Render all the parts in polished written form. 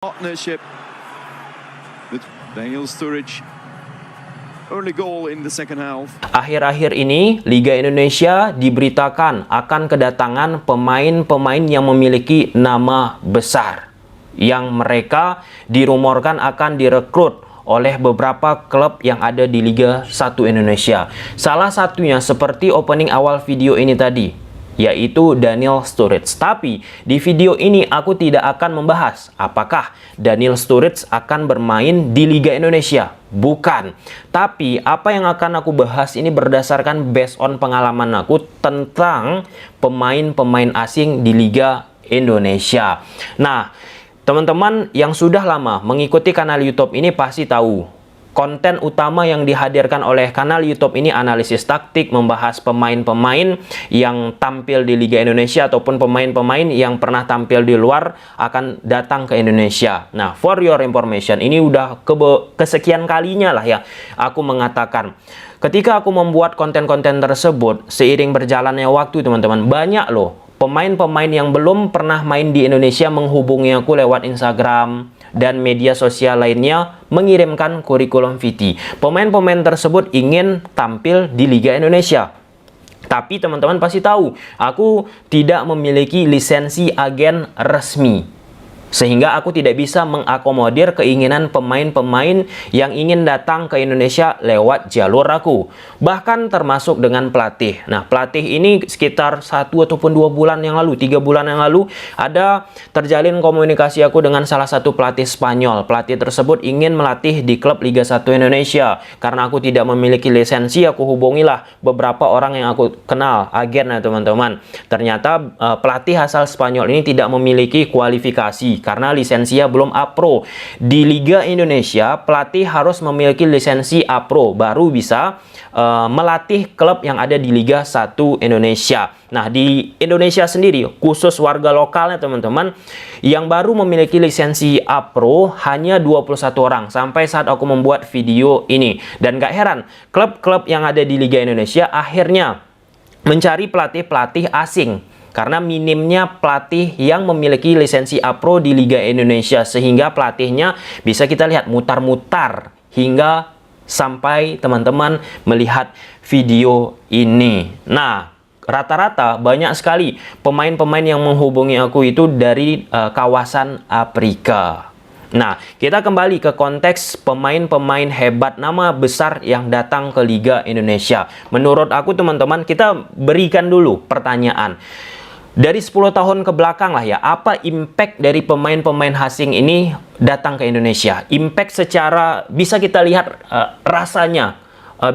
Partnership with Daniel Sturridge. Early goal in the second half. Akhir-akhir ini, Liga Indonesia diberitakan akan kedatangan pemain-pemain yang memiliki nama besar, yang mereka dirumorkan akan direkrut oleh beberapa klub yang ada di Liga 1 Indonesia. Salah satunya seperti opening awal video ini tadi, yaitu Daniel Sturridge. Tapi di video ini aku tidak akan membahas apakah Daniel Sturridge akan bermain di Liga Indonesia. Bukan. Tapi apa yang akan aku bahas ini berdasarkan based on pengalaman aku tentang pemain-pemain asing di Liga Indonesia. Nah, teman-teman yang sudah lama mengikuti kanal YouTube ini pasti tahu konten utama yang dihadirkan oleh kanal YouTube ini analisis taktik, membahas pemain-pemain yang tampil di Liga Indonesia ataupun pemain-pemain yang pernah tampil di luar akan datang ke Indonesia. Nah, for your information, ini udah kesekian kalinya lah ya aku mengatakan. Ketika aku membuat konten-konten tersebut, seiring berjalannya waktu teman-teman, banyak loh pemain-pemain yang belum pernah main di Indonesia menghubungi aku lewat Instagram dan media sosial lainnya mengirimkan kurikulum vitae. Pemain-pemain tersebut ingin tampil di Liga Indonesia. Tapi teman-teman pasti tahu, aku tidak memiliki lisensi agen resmi. Sehingga aku tidak bisa mengakomodir keinginan pemain-pemain yang ingin datang ke Indonesia lewat jalur aku. Bahkan termasuk dengan pelatih. Nah, pelatih ini sekitar 1 ataupun 2 bulan yang lalu, 3 bulan yang lalu, ada terjalin komunikasi aku dengan salah satu pelatih Spanyol. Pelatih tersebut ingin melatih di klub Liga 1 Indonesia. Karena aku tidak memiliki lisensi, aku hubungilah beberapa orang yang aku kenal, agen ya teman-teman. Ternyata pelatih asal Spanyol ini tidak memiliki kualifikasi karena lisensinya belum A-Pro. Di Liga Indonesia, pelatih harus memiliki lisensi A-Pro baru bisa melatih klub yang ada di Liga 1 Indonesia. Nah, di Indonesia sendiri, khusus warga lokalnya teman-teman, yang baru memiliki lisensi A-Pro hanya 21 orang sampai saat aku membuat video ini. Dan gak heran, klub-klub yang ada di Liga Indonesia akhirnya mencari pelatih-pelatih asing. Karena minimnya pelatih yang memiliki lisensi A-Pro di Liga Indonesia, sehingga pelatihnya bisa kita lihat mutar-mutar hingga sampai teman-teman melihat video ini. Nah, rata-rata banyak sekali pemain-pemain yang menghubungi aku itu dari kawasan Afrika. Nah, kita kembali ke konteks pemain-pemain hebat nama besar yang datang ke Liga Indonesia. Menurut aku teman-teman, kita berikan dulu pertanyaan. Dari 10 tahun ke belakang lah ya, apa impact dari pemain-pemain asing ini datang ke Indonesia? Impact secara bisa kita lihat rasanya,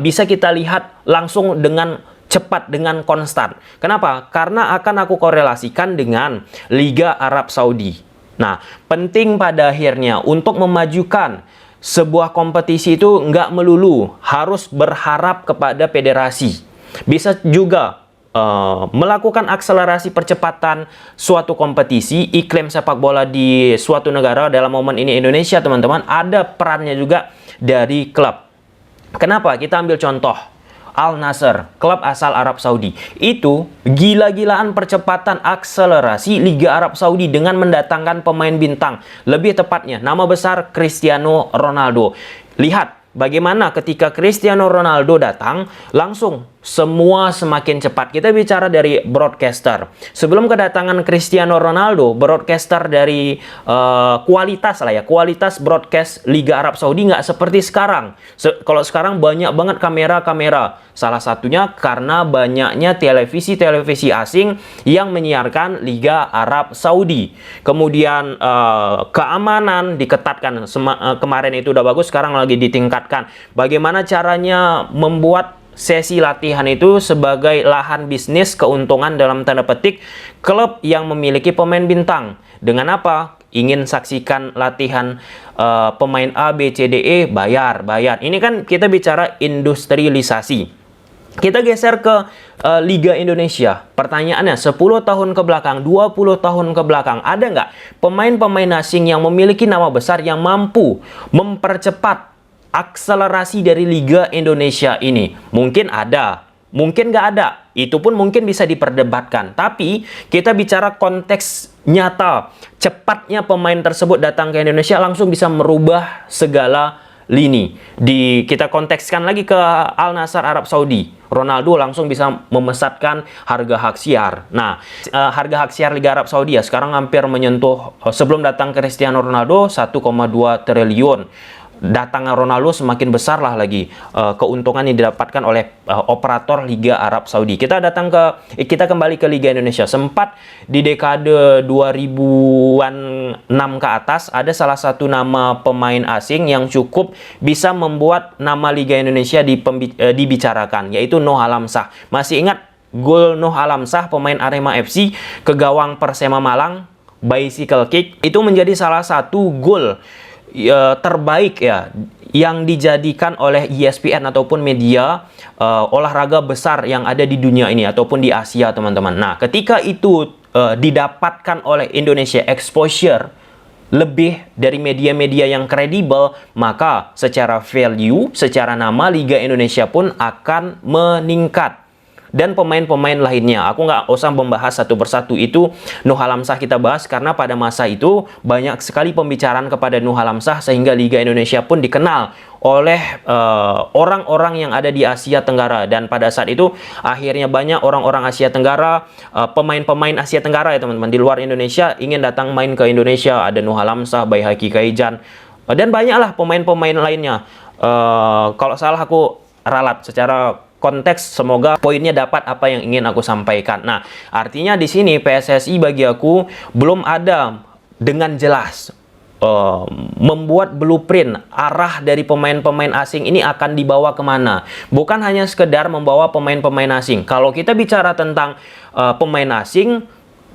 bisa kita lihat langsung dengan cepat, dengan konstan. Kenapa? Karena akan aku korelasikan dengan Liga Arab Saudi. Nah, penting pada akhirnya untuk memajukan sebuah kompetisi itu nggak melulu harus berharap kepada federasi. Bisa juga melakukan akselerasi percepatan suatu kompetisi, iklim sepak bola di suatu negara, dalam momen ini Indonesia teman-teman, ada perannya juga dari klub. Kenapa? Kita ambil contoh Al Nassr, klub asal Arab Saudi. Itu gila-gilaan percepatan akselerasi Liga Arab Saudi dengan mendatangkan pemain bintang. Lebih tepatnya, nama besar Cristiano Ronaldo. Lihat bagaimana ketika Cristiano Ronaldo datang, langsung semua semakin cepat. Kita bicara dari broadcaster. Sebelum kedatangan Cristiano Ronaldo, broadcaster dari kualitas lah ya, kualitas broadcast Liga Arab Saudi nggak seperti sekarang. Kalau sekarang banyak banget kamera-kamera. Salah satunya karena banyaknya televisi-televisi asing yang menyiarkan Liga Arab Saudi. Kemudian keamanan diketatkan. Kemarin itu udah bagus, sekarang lagi ditingkatkan. Bagaimana caranya membuat sesi latihan itu sebagai lahan bisnis keuntungan dalam tanda petik klub yang memiliki pemain bintang. Dengan apa? Ingin saksikan latihan pemain A, B, C, D, E, bayar. Ini kan kita bicara industrialisasi. Kita geser ke Liga Indonesia. Pertanyaannya, 10 tahun ke belakang, 20 tahun ke belakang, ada nggak pemain-pemain asing yang memiliki nama besar yang mampu mempercepat akselerasi dari Liga Indonesia ini? Mungkin ada, mungkin nggak ada. Itu pun mungkin bisa diperdebatkan. Tapi kita bicara konteks nyata cepatnya pemain tersebut datang ke Indonesia langsung bisa merubah segala lini. Kita kontekskan lagi ke Al Nassr Arab Saudi. Ronaldo langsung bisa memesatkan harga hak siar. Nah, harga hak siar Liga Arab Saudi ya sekarang hampir menyentuh, sebelum datang Cristiano Ronaldo, 1,2 triliun. Datangnya Ronaldo semakin besar lah lagi keuntungan yang didapatkan oleh operator Liga Arab Saudi. Kita kembali ke Liga Indonesia. Sempat di dekade 2000-an 6 ke atas ada salah satu nama pemain asing yang cukup bisa membuat nama Liga Indonesia dibicarakan, yaitu Noh Alamsyah. Masih ingat gol Noh Alamsyah pemain Arema FC ke gawang Persema Malang, bicycle kick, itu menjadi salah satu gol terbaik ya yang dijadikan oleh ESPN ataupun media olahraga besar yang ada di dunia ini ataupun di Asia, teman-teman. Nah, ketika itu didapatkan oleh Indonesia exposure lebih dari media-media yang kredibel, maka secara value, secara nama Liga Indonesia pun akan meningkat. Dan pemain-pemain lainnya, aku nggak usah membahas satu persatu itu. Noh Alamsyah kita bahas karena pada masa itu banyak sekali pembicaraan kepada Noh Alamsyah sehingga Liga Indonesia pun dikenal oleh orang-orang yang ada di Asia Tenggara. Dan pada saat itu akhirnya banyak orang-orang Asia Tenggara, pemain-pemain Asia Tenggara ya teman-teman, di luar Indonesia ingin datang main ke Indonesia. Ada Noh Alamsyah, Baihaqi Kaijan, dan banyaklah pemain-pemain lainnya. Kalau salah aku ralat secara konteks, semoga poinnya dapat apa yang ingin aku sampaikan. Nah, artinya di sini PSSI bagi aku belum ada dengan jelas membuat blueprint arah dari pemain-pemain asing ini akan dibawa kemana. Bukan hanya sekedar membawa pemain-pemain asing. Kalau kita bicara tentang pemain asing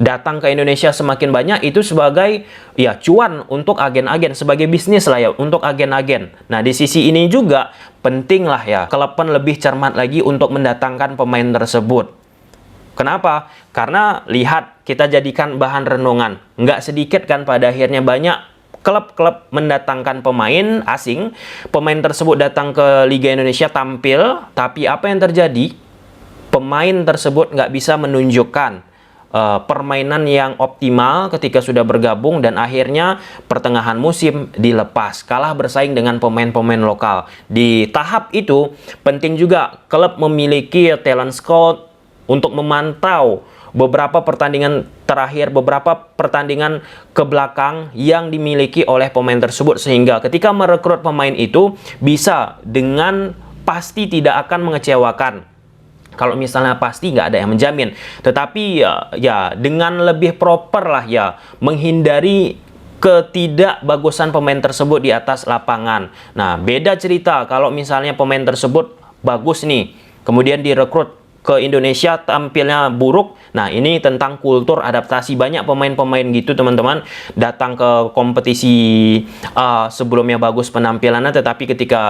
datang ke Indonesia semakin banyak, itu sebagai ya cuan untuk agen-agen, sebagai bisnis lah ya untuk agen-agen. Nah, di sisi ini juga penting lah ya klub lebih cermat lagi untuk mendatangkan pemain tersebut. Kenapa? Karena lihat, kita jadikan bahan renungan. Nggak sedikit kan pada akhirnya banyak klub-klub mendatangkan pemain asing, pemain tersebut datang ke Liga Indonesia tampil, tapi apa yang terjadi? Pemain tersebut nggak bisa menunjukkan permainan yang optimal ketika sudah bergabung, dan akhirnya pertengahan musim dilepas, kalah bersaing dengan pemain-pemain lokal. Di tahap itu penting juga klub memiliki talent scout untuk memantau beberapa pertandingan terakhir, beberapa pertandingan ke belakang yang dimiliki oleh pemain tersebut, sehingga ketika merekrut pemain itu bisa dengan pasti tidak akan mengecewakan. Kalau misalnya pasti nggak ada yang menjamin, tetapi ya dengan lebih proper lah ya, menghindari ketidakbagusan pemain tersebut di atas lapangan. Nah, beda cerita kalau misalnya pemain tersebut bagus nih, kemudian direkrut ke Indonesia tampilnya buruk. Nah, ini tentang kultur adaptasi. Banyak pemain-pemain gitu teman-teman, datang ke kompetisi sebelumnya bagus penampilannya, tetapi ketika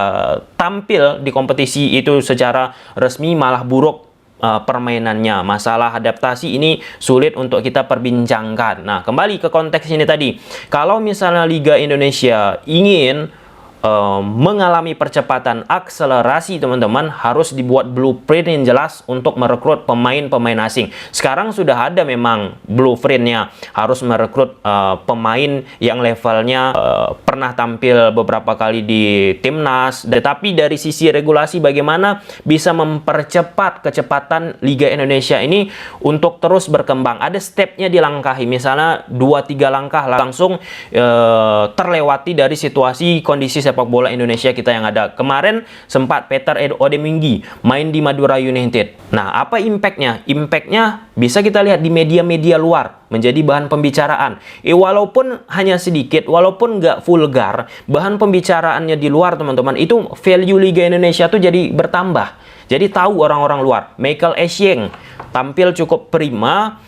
tampil di kompetisi itu secara resmi malah buruk permainannya. Masalah adaptasi ini sulit untuk kita perbincangkan. Nah, kembali ke konteks ini tadi, kalau misalnya Liga Indonesia ingin mengalami percepatan akselerasi, teman-teman, harus dibuat blueprint yang jelas untuk merekrut pemain-pemain asing. Sekarang sudah ada memang blueprintnya, harus merekrut pemain yang levelnya pernah tampil beberapa kali di timnas. Tetapi dari sisi regulasi, bagaimana bisa mempercepat kecepatan Liga Indonesia ini untuk terus berkembang? Ada stepnya dilangkahi, misalnya 2-3 langkah langsung terlewati dari situasi kondisi sepak bola Indonesia kita yang ada. Kemarin sempat Peter Odemwingie main di Madura United. Nah, apa impactnya? Impactnya bisa kita lihat di media-media luar, menjadi bahan pembicaraan. Walaupun hanya sedikit, walaupun nggak vulgar, bahan pembicaraannya di luar, teman-teman, itu value Liga Indonesia tuh jadi bertambah. Jadi tahu orang-orang luar. Michael Essien tampil cukup prima,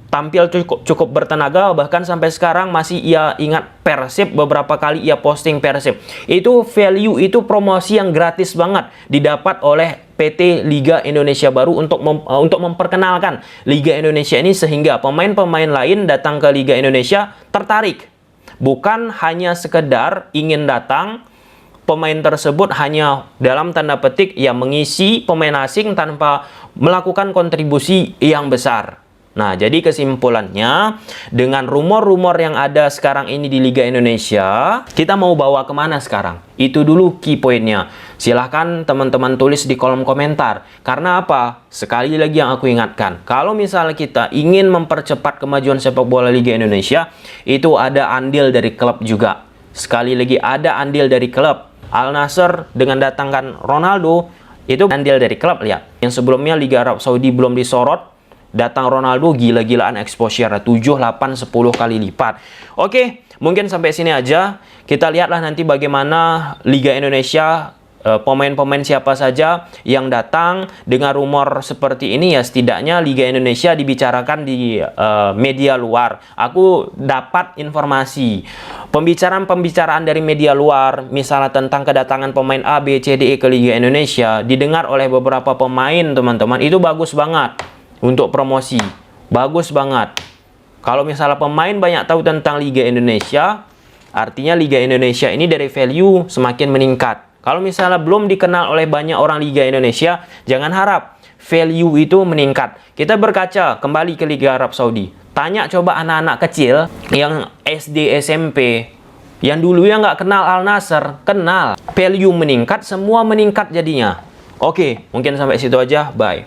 tampil cukup bertenaga, bahkan sampai sekarang masih ia ingat Persib, beberapa kali ia posting Persib. Itu value, itu promosi yang gratis banget didapat oleh PT Liga Indonesia Baru untuk memperkenalkan Liga Indonesia ini, sehingga pemain-pemain lain datang ke Liga Indonesia tertarik. Bukan hanya sekedar ingin datang, pemain tersebut hanya dalam tanda petik ya mengisi pemain asing tanpa melakukan kontribusi yang besar. Nah, jadi kesimpulannya, dengan rumor-rumor yang ada sekarang ini di Liga Indonesia, kita mau bawa kemana sekarang? Itu dulu key pointnya. Silahkan teman-teman tulis di kolom komentar. Karena apa? Sekali lagi yang aku ingatkan, kalau misalnya kita ingin mempercepat kemajuan sepak bola Liga Indonesia, itu ada andil dari klub juga. Sekali lagi, ada andil dari klub. Al Nassr dengan datangkan Ronaldo, itu andil dari klub, lihat. Yang sebelumnya Liga Arab Saudi belum disorot, datang Ronaldo, gila-gilaan exposure 7, 8, 10 kali lipat. Oke, mungkin sampai sini aja. Kita lihatlah nanti bagaimana Liga Indonesia, pemain-pemain siapa saja yang datang. Dengan rumor seperti ini ya, setidaknya Liga Indonesia dibicarakan di media luar. Aku dapat informasi pembicaraan dari media luar, misalnya tentang kedatangan pemain A, B, C, D, E ke Liga Indonesia, didengar oleh beberapa pemain, teman-teman. Itu bagus banget untuk promosi, bagus banget. Kalau misalnya pemain banyak tahu tentang Liga Indonesia, artinya Liga Indonesia ini dari value semakin meningkat. Kalau misalnya belum dikenal oleh banyak orang Liga Indonesia, jangan harap value itu meningkat. Kita berkaca kembali ke Liga Arab Saudi. Tanya coba anak-anak kecil yang SD, SMP, yang dulunya nggak kenal Al Nassr, kenal. Value meningkat, semua meningkat jadinya. Oke, mungkin sampai situ aja. Bye.